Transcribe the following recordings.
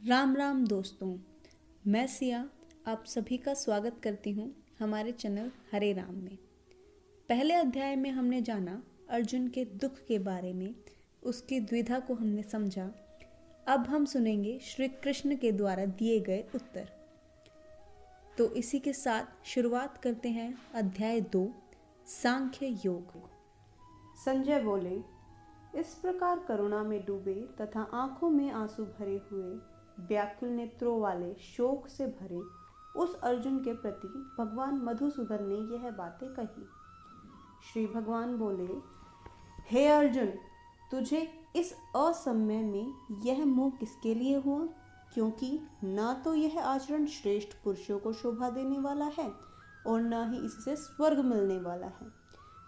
राम राम दोस्तों, मैं सिया आप सभी का स्वागत करती हूँ हमारे चैनल हरे राम में। पहले अध्याय में हमने जाना अर्जुन के दुख के बारे में, उसकी द्विधा को हमने समझा। अब हम सुनेंगे श्री कृष्ण के द्वारा दिए गए उत्तर। तो इसी के साथ शुरुआत करते हैं अध्याय 2 सांख्य योग। संजय बोले, इस प्रकार करुणा में डूबे तथा आंखों में आंसू भरे हुए, व्याकुल नेत्रों वाले, शोक से भरे उस अर्जुन के प्रति भगवान मधुसूदन ने यह बातें कही। श्री भगवान बोले, हे अर्जुन, तुझे इस असमय में यह मोह किसके लिए हुआ? क्योंकि न तो यह आचरण श्रेष्ठ पुरुषों को शोभा देने वाला है और न ही इससे स्वर्ग मिलने वाला है,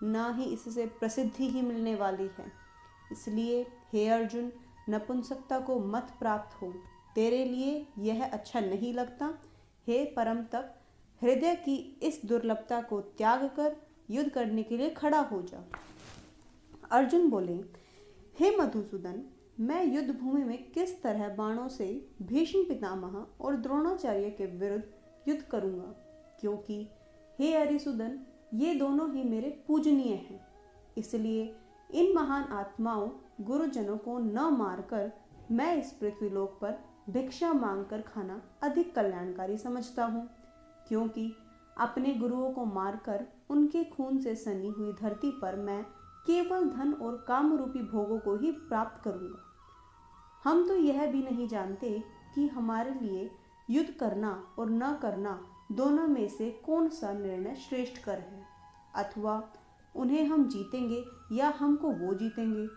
न ही इससे प्रसिद्धि ही मिलने वाली है। इसलिए हे अर्जुन, नपुंसकता को मत प्राप्त हो, तेरे लिए यह अच्छा नहीं लगता। हे परम तप, हृदय की इस दुर्लभता को त्याग कर युद्ध करने के लिए खड़ा हो जा। अर्जुन बोले, हे मधुसूदन, मैं युद्ध भूमि में किस तरह बाणों से भीष्म पितामह और द्रोणाचार्य के विरुद्ध युद्ध करूंगा? क्योंकि हे हरिसूदन, ये दोनों ही मेरे पूजनीय हैं। इसलिए इन महान आत्माओं गुरुजनों को न मारकर मैं इस पृथ्वीलोक पर भिक्षा मांगकर खाना अधिक कल्याणकारी समझता हूँ। क्योंकि अपने गुरुओं को मारकर उनके खून से सनी हुई धरती पर मैं केवल धन और काम रूपी भोगों को ही प्राप्त करूँगा। हम तो यह भी नहीं जानते कि हमारे लिए युद्ध करना और न करना दोनों में से कौन सा निर्णय श्रेष्ठ कर है, अथवा उन्हें हम जीतेंगे या हमको वो जीतेंगे।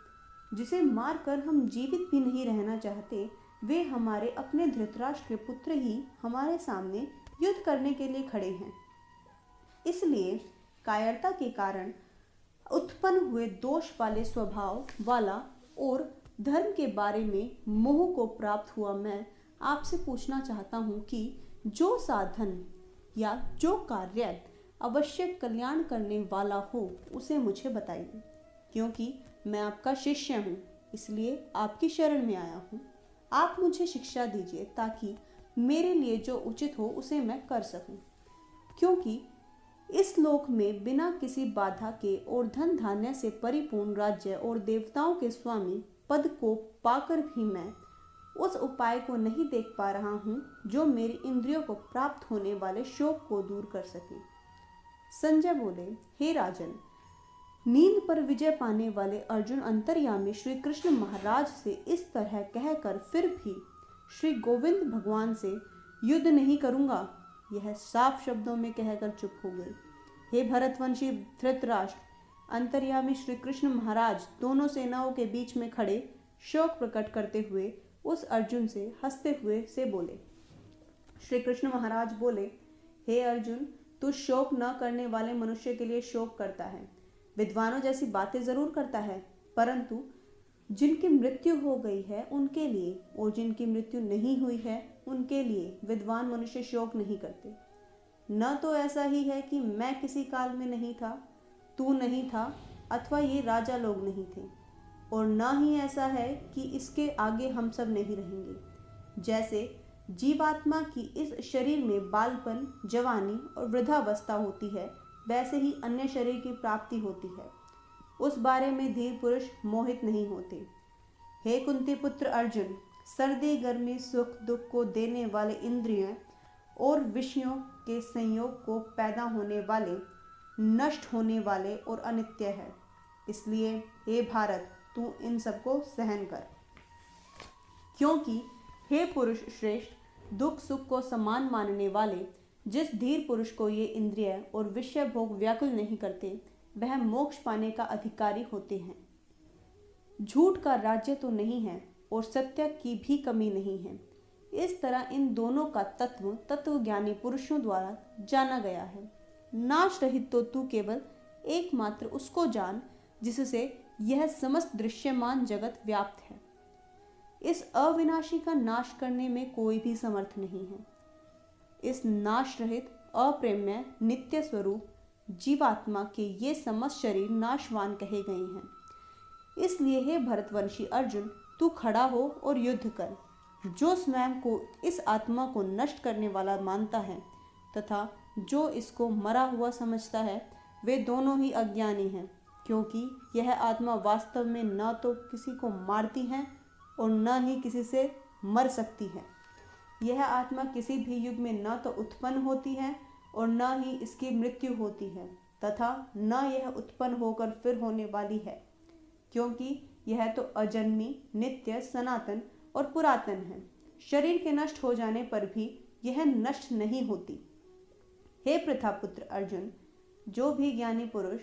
जिसे मारकर हम जीवित भी नहीं रहना चाहते, वे हमारे अपने धृतराष्ट्र के पुत्र ही हमारे सामने युद्ध करने के लिए खड़े हैं। इसलिए कायरता के कारण उत्पन्न हुए दोष वाले स्वभाव वाला और धर्म के बारे में मोह को प्राप्त हुआ मैं आपसे पूछना चाहता हूँ कि जो साधन या जो कार्य आवश्यक कल्याण करने वाला हो उसे मुझे बताइए। क्योंकि मैं आपका शिष्य हूँ, इसलिए आपकी शरण में आया हूँ। आप मुझे शिक्षा दीजिए ताकि मेरे लिए जो उचित हो उसे मैं कर सकूं। क्योंकि इस लोक में बिना किसी बाधा के और धन धान्य से परिपूर्ण राज्य और देवताओं के स्वामी पद को पाकर भी मैं उस उपाय को नहीं देख पा रहा हूँ जो मेरी इंद्रियों को प्राप्त होने वाले शोक को दूर कर सके। संजय बोले, हे राजन, नींद पर विजय पाने वाले अर्जुन अंतर्यामी श्री कृष्ण महाराज से इस तरह कहकर फिर भी श्री गोविंद भगवान से युद्ध नहीं करूंगा, यह साफ शब्दों में कहकर चुप हो गए। हे भरतवंशी धृतराष्ट्र, अंतर्यामी श्री कृष्ण महाराज दोनों सेनाओं के बीच में खड़े शोक प्रकट करते हुए उस अर्जुन से हंसते हुए से बोले। श्री कृष्ण महाराज बोले, हे अर्जुन, तू शोक न करने वाले मनुष्य के लिए शोक करता है, विद्वानों जैसी बातें जरूर करता है, परंतु जिनकी मृत्यु हो गई है उनके लिए और जिनकी मृत्यु नहीं हुई है उनके लिए विद्वान मनुष्य शोक नहीं करते। न तो ऐसा ही है कि मैं किसी काल में नहीं था, तू नहीं था, अथवा ये राजा लोग नहीं थे, और न ही ऐसा है कि इसके आगे हम सब नहीं रहेंगे। जैसे जीवात्मा की इस शरीर में बालपन, जवानी और वृद्धावस्था होती है, वैसे ही अन्य शरीर की प्राप्ति होती है। उस बारे में धीर पुरुष मोहित नहीं होते। हे कुंती पुत्र अर्जुन, सर्दी गर्मी सुख दुख को देने वाले इंद्रियों और विषयों के संयोग को पैदा होने वाले, नष्ट होने वाले और अनित्य है। इसलिए हे भारत, तू इन सबको सहन कर। क्योंकि हे पुरुष श्रेष्ठ, दुख सुख को समान मानने वाले जिस धीर पुरुष को ये इंद्रिय और विषय भोग व्याकुल नहीं करते, वह मोक्ष पाने का अधिकारी होते हैं। झूठ का राज्य तो नहीं है और सत्य की भी कमी नहीं है। इस तरह इन दोनों का तत्वज्ञानी पुरुषों द्वारा जाना गया है। नाश रहित तो तू केवल एकमात्र उसको जान जिससे यह समस्त दृश्यमान जगत व्याप्त है। इस अविनाशी का नाश करने में कोई भी समर्थ नहीं है। इस नाश रहित अप्रेम्य नित्य स्वरूप जीवात्मा के ये समस्त शरीर नाशवान कहे गए हैं। इसलिए हे भरतवंशी अर्जुन, तू खड़ा हो और युद्ध कर। जो स्वयं को इस आत्मा को नष्ट करने वाला मानता है तथा जो इसको मरा हुआ समझता है, वे दोनों ही अज्ञानी हैं, क्योंकि यह आत्मा वास्तव में न तो किसी को मारती है और न ही किसी से मर सकती है। यह आत्मा किसी भी युग में न तो उत्पन्न होती है और न ही इसकी मृत्यु होती है, तथा न यह उत्पन्न होकर फिर होने वाली है, क्योंकि यह तो अजन्मी, नित्य, सनातन और पुरातन है। शरीर के नष्ट हो जाने पर भी यह नष्ट नहीं होती। हे प्रथापुत्र अर्जुन, जो भी ज्ञानी पुरुष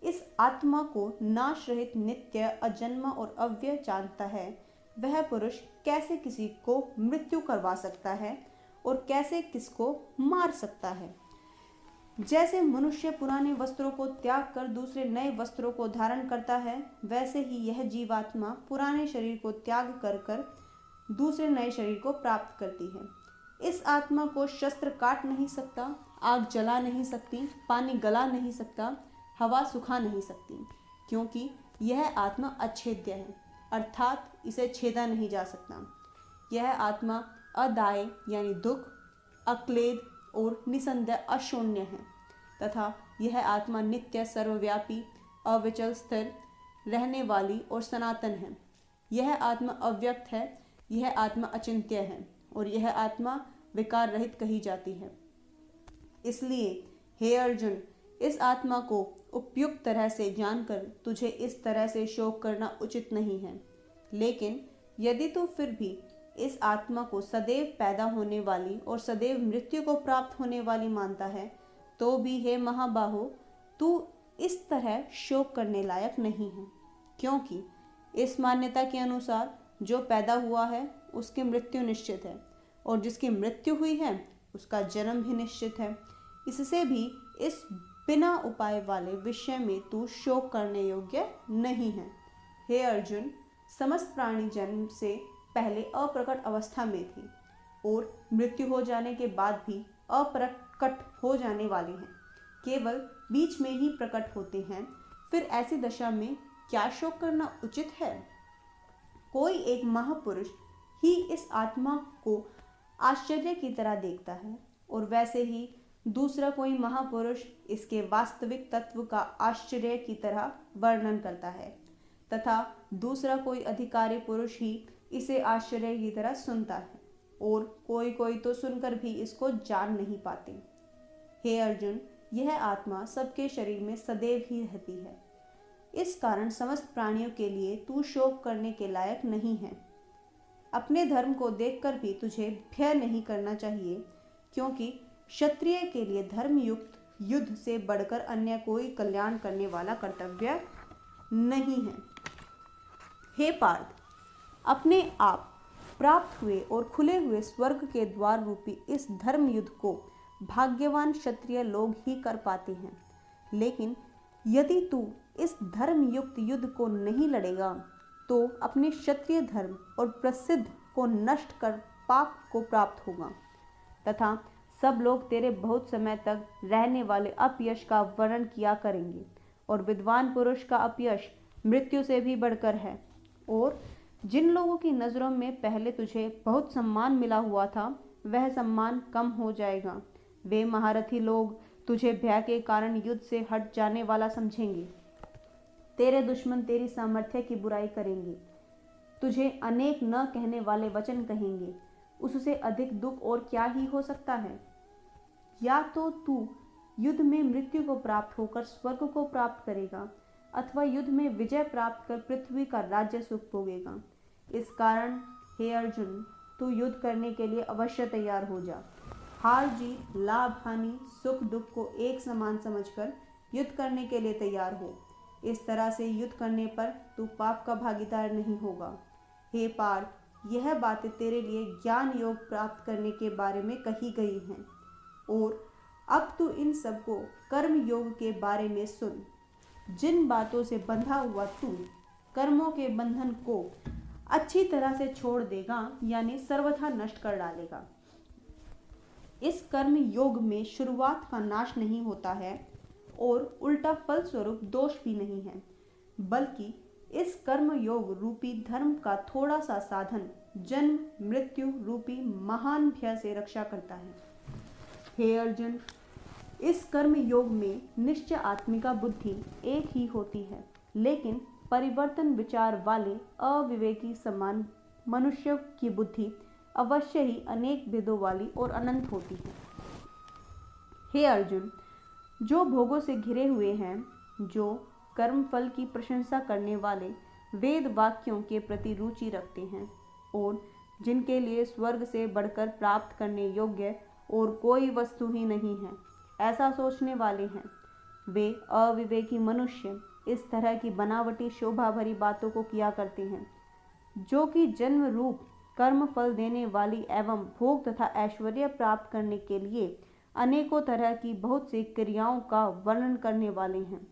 इस आत्मा को नाश रहित, नित्य, अजन्मा और अव्यय जानता है, वह पुरुष कैसे किसी को मृत्यु करवा सकता है और कैसे किसको मार सकता है। जैसे मनुष्य पुराने वस्त्रों को त्याग कर दूसरे नए वस्त्रों को धारण करता है, वैसे ही यह जीवात्मा पुराने शरीर को त्याग कर कर दूसरे नए शरीर को प्राप्त करती है। इस आत्मा को शस्त्र काट नहीं सकता, आग जला नहीं सकती, पानी गला नहीं सकता, हवा सुखा नहीं सकती, क्योंकि यह आत्मा अछेद्य है, अर्थात इसे छेदा नहीं जा सकता। यह आत्मा अदाय यानी दुख, अक्लेद और निसंदेह अशून्य है, तथा यह आत्मा नित्य, सर्वव्यापी, अविचल, स्थिर रहने वाली और सनातन है। यह आत्मा अव्यक्त है, यह आत्मा अचिंत्य है और यह आत्मा विकार रहित कही जाती है। इसलिए हे अर्जुन, इस आत्मा को उपयुक्त तरह से जानकर तुझे इस तरह से शोक करना उचित नहीं है। लेकिन यदि तू फिर भी इस आत्मा को सदैव पैदा होने वाली और सदैव मृत्यु को प्राप्त होने वाली मानता है, तो भी हे महाबाहो, तू इस तरह शोक करने लायक नहीं है, क्योंकि इस मान्यता के अनुसार जो पैदा हुआ है उसकी मृत्यु निश्चित है और जिसकी मृत्यु हुई है उसका जन्म भी निश्चित है। इससे भी इस बिना उपाय वाले विषय में तू शोक करने योग्य नहीं है। हे अर्जुन, समस्त प्राणी जन्म से पहले अप्रकट अवस्था में थी और मृत्यु हो जाने के बाद भी अप्रकट हो जाने वाली हैं, केवल बीच में ही प्रकट होते हैं। फिर ऐसी दशा में क्या शोक करना उचित है? कोई एक महापुरुष ही इस आत्मा को आश्चर्य की तरह देखता है और वैसे ही दूसरा कोई महापुरुष इसके वास्तविक तत्व का आश्चर्य की तरह वर्णन करता है, तथा दूसरा कोई अधिकारी पुरुष ही इसे आश्चर्य की तरह सुनता है और कोई कोई तो सुनकर भी इसको जान नहीं पाते। हे अर्जुन, यह आत्मा सबके शरीर में सदैव ही रहती है। इस कारण समस्त प्राणियों के लिए तू शोक करने के लायक नहीं है। अपने धर्म को देखकर भी तुझे भय नहीं करना चाहिए, क्योंकि क्षत्रिय के लिए धर्मयुक्त युद्ध से बढ़कर अन्य कोई कल्याण करने वाला कर्तव्य नहीं है। हे पार्थ, अपने आप प्राप्त हुए और खुले हुए स्वर्ग के द्वार रूपी इस धर्म युद्ध को भाग्यवान क्षत्रिय लोग ही कर पाते हैं। लेकिन यदि तू इस धर्म युक्त युद्ध को नहीं लड़ेगा तो अपने क्षत्रिय धर्म और प्रसिद्ध को नष्ट कर पाप को प्राप्त होगा, तथा सब लोग तेरे बहुत समय तक रहने वाले अपयश का वर्णन किया करेंगे। और विद्वान पुरुष का अपयश मृत्यु से भी बढ़कर है। और जिन लोगों की नज़रों में पहले तुझे बहुत सम्मान मिला हुआ था, वह सम्मान कम हो जाएगा। वे महारथी लोग तुझे भय के कारण युद्ध से हट जाने वाला समझेंगे। तेरे दुश्मन तेरी सामर्थ्य की बुराई करेंगे, तुझे अनेक न कहने वाले वचन कहेंगे। उससे अधिक दुख और क्या ही हो सकता है? या तो तू युद्ध में मृत्यु को प्राप्त होकर स्वर्ग को प्राप्त करेगा, अथवा युद्ध में विजय प्राप्त कर पृथ्वी का राज्य सुख भोगेगा। इस कारण हे अर्जुन, तू युद्ध करने के लिए अवश्य तैयार हो जा। हार जीत, लाभ हानि, सुख दुख को एक समान समझकर युद्ध करने के लिए तैयार हो। इस तरह से युद्ध करने पर तू पाप का भागीदार नहीं होगा। हे पार्थ, यह बातें तेरे लिए ज्ञान योग प्राप्त करने के बारे में कही गई हैं, और अब तू इन सबको कर्म योग के बारे में सुन। जिन बातों से बंधा हुआ तू कर्मों के बंधन को अच्छी तरह से छोड़ देगा, यानी सर्वथा नष्ट कर डालेगा। इस कर्म योग में शुरुआत का नाश नहीं होता है और उल्टा फल स्वरूप दोष भी नहीं है, बल्कि इस कर्म योग रूपी धर्म का थोड़ा सा साधन जन्म मृत्यु रूपी महान भय से रक्षा करता है। हे अर्जुन, इस कर्म योग में निश्चय आत्मिका बुद्धि एक ही होती है, लेकिन परिवर्तन विचार वाले अविवेकी समान मनुष्य की बुद्धि अवश्य ही अनेक भेदों वाली और अनंत होती है। हे अर्जुन, जो भोगों से घिरे हुए हैं, जो कर्म फल की प्रशंसा करने वाले वेद वाक्यों के प्रति रुचि रखते हैं और जिनके लिए स्वर्ग से बढ़कर प्राप्त करने योग्य और कोई वस्तु ही नहीं है, ऐसा सोचने वाले हैं, वे अविवेकी मनुष्य इस तरह की बनावटी शोभा भरी बातों को किया करते हैं, जो कि जन्म रूप कर्म फल देने वाली एवं भोग तथा ऐश्वर्य प्राप्त करने के लिए अनेकों तरह की बहुत सी क्रियाओं का वर्णन करने वाले हैं।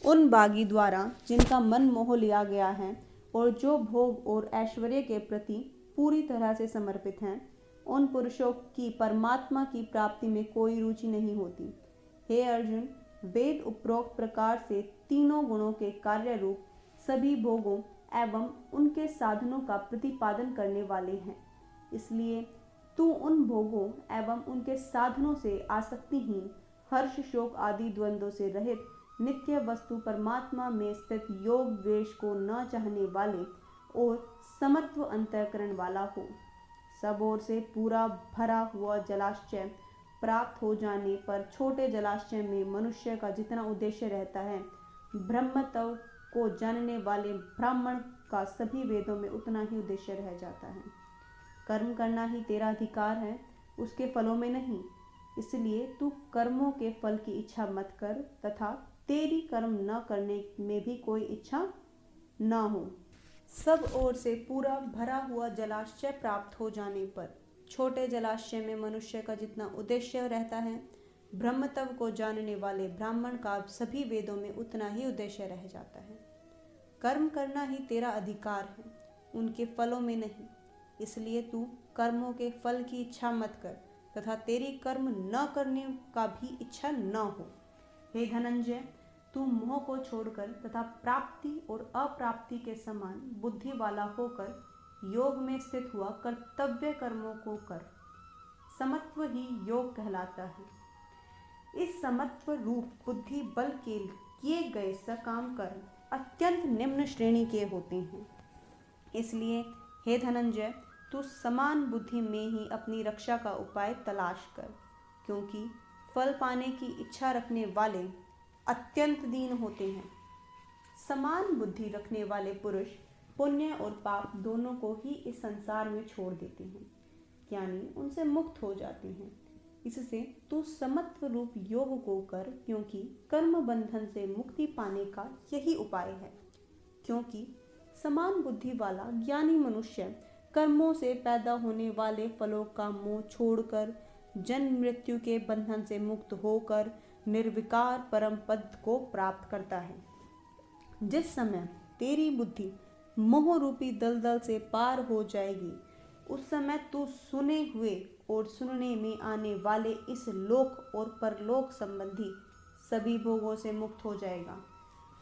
उन बागी द्वारा जिनका मन मोह लिया गया है और जो भोग और ऐश्वर्य के प्रति पूरी तरह से समर्पित हैं, उन पुरुषों की परमात्मा की प्राप्ति में कोई रुचि नहीं होती। हे अर्जुन, वेद उपरोक्त प्रकार से तीनों गुणों के कार्य रूप सभी भोगों एवं उनके साधनों का प्रतिपादन करने वाले हैं। इसलिए तू उन भोगों एवं उनके साधनों से आसक्तिहीन, हर्ष शोक आदि द्वंद्वों से रहित नित्य वस्तु परमात्मा में स्थित योग द्वेष को न चाहने वाले और समत्व अंतःकरण वाला हो। सब ओर से पूरा भरा हुआ जलाशय प्राप्त हो जाने पर छोटे जलाशय में मनुष्य का जितना उद्देश्य रहता है, ब्रह्मत्व को जानने वाले ब्राह्मण का सभी वेदों में उतना ही उद्देश्य रह जाता है। कर्म करना ही तेरा अधिकार है, उसके फलों में नहीं। इसलिए तू कर्मों के फल की इच्छा मत कर तथा तेरी कर्म न करने में भी कोई इच्छा न हो। सब ओर से पूरा भरा हुआ जलाशय प्राप्त हो जाने पर छोटे जलाशय में मनुष्य का जितना उद्देश्य रहता है, ब्रह्मत्व को जानने वाले ब्राह्मण का सभी वेदों में उतना ही उद्देश्य रह जाता है। कर्म करना ही तेरा अधिकार है, उनके फलों में नहीं। इसलिए तू कर्मों के फल की इच्छा मत कर तथा तेरी कर्म न करने का भी इच्छा न हो। हे धनंजय, तू मोह को छोड़कर तथा प्राप्ति और अप्राप्ति के समान बुद्धि वाला होकर योग में स्थित हुआ कर्तव्य कर्मों को कर। समत्व ही योग कहलाता है। इस समत्व रूप बुद्धि बल के किए गए सकाम कर्म अत्यंत निम्न श्रेणी के होते हैं। इसलिए हे धनंजय, तू समान बुद्धि में ही अपनी रक्षा का उपाय तलाश कर, क्योंकि फल पाने की इच्छा रखने वाले अत्यंत दीन होते हैं। समान बुद्धि रखने वाले पुरुष पुण्य और पाप दोनों को ही इस संसार में छोड़ देते हैं, यानी उनसे मुक्त हो जाते हैं। इससे तू समत्व रूप योग को कर, क्योंकि कर्म बंधन से मुक्ति पाने का यही उपाय है। क्योंकि समान बुद्धि वाला ज्ञानी मनुष्य कर्मों से पैदा होने वाले फलों का मोह छोड़कर जन्म मृत्यु के बंधन से मुक्त होकर निर्विकार परम पद को प्राप्त करता है। जिस समय तेरी बुद्धि मोह रूपी दलदल से पार हो जाएगी, उस समय तू सुने हुए और सुनने में आने वाले इस लोक और परलोक संबंधी सभी भोगों से मुक्त हो जाएगा।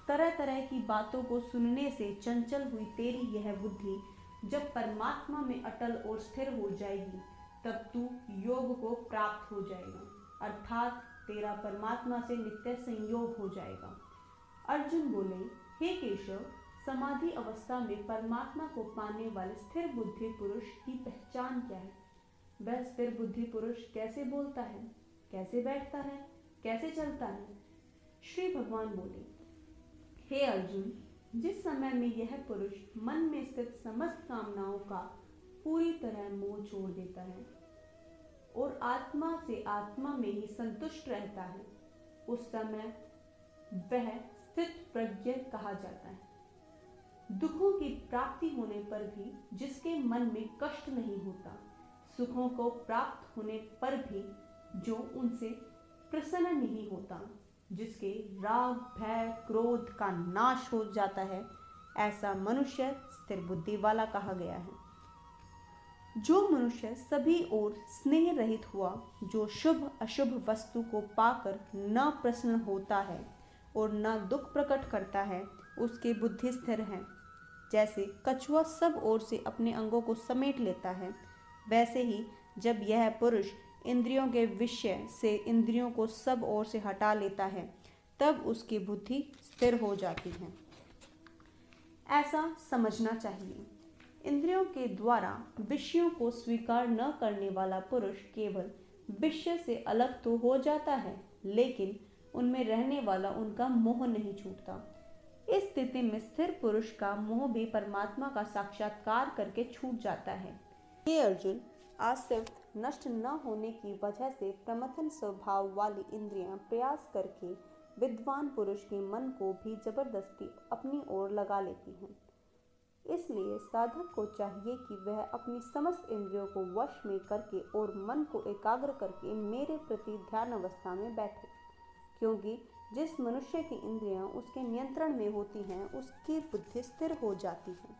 तरह तरह की बातों को सुनने से चंचल हुई तेरी यह बुद्धि जब परमात्मा में अटल और स्थिर हो जाएगी, तब तू योग को प्राप्त हो जाएगा, अर्थात तेरा परमात्मा से नित्य संयोग हो जाएगा। अर्जुन बोले, हे केशव, समाधि अवस्था में परमात्मा को पाने वाले स्थिर बुद्धि पुरुष की पहचान क्या है? वह स्थिर बुद्धि पुरुष कैसे बोलता है, कैसे बैठता है, कैसे चलता है? श्री भगवान बोले, हे अर्जुन, जिस समय में यह पुरुष मन में स्थित समस्त कामनाओं का पूरी तरह मोह छोड़ देता है और आत्मा से आत्मा में ही संतुष्ट रहता है, उस समय वह स्थित प्रज्ञ कहा जाता है। दुखों की प्राप्ति होने पर भी जिसके मन में कष्ट नहीं होता, सुखों को प्राप्त होने पर भी जो उनसे प्रसन्न नहीं होता, जिसके राग भय क्रोध का नाश हो जाता है, ऐसा मनुष्य स्थिर बुद्धि वाला कहा गया है। जो मनुष्य सभी ओर स्नेह रहित हुआ, जो शुभ अशुभ वस्तु को पाकर न प्रसन्न होता है और न दुख प्रकट करता है, उसकी बुद्धि स्थिर है। जैसे कछुआ सब ओर से अपने अंगों को समेट लेता है, वैसे ही जब यह पुरुष इंद्रियों के विषय से इंद्रियों को सब ओर से हटा लेता है, तब उसकी बुद्धि स्थिर हो जाती है। ऐसा समझना चाहिए, इंद्रियों के द्वारा विषयों को स्वीकार न करने वाला पुरुष केवल विषय से अलग तो हो जाता है, लेकिन उनमें रहने वाला उनका मोह नहीं छूटता। इस स्थिति में स्थिर पुरुष का मोह भी परमात्मा का साक्षात्कार करके छूट जाता है। ये अर्जुन, आसक्त नष्ट न होने की वजह से प्रमथन स्वभाव वाली इंद्रियां प्रयास करके विद्वान पुरुष के मन को भी जबरदस्ती अपनी ओर लगा लेती हैं। इसलिए साधक को चाहिए कि वह अपनी समस्त इंद्रियों को वश में करके और मन को एकाग्र करके मेरे प्रति ध्यान अवस्था में बैठे, क्योंकि जिस मनुष्य की इंद्रियां उसके नियंत्रण में होती हैं, उसकी बुद्धि स्थिर हो जाती है।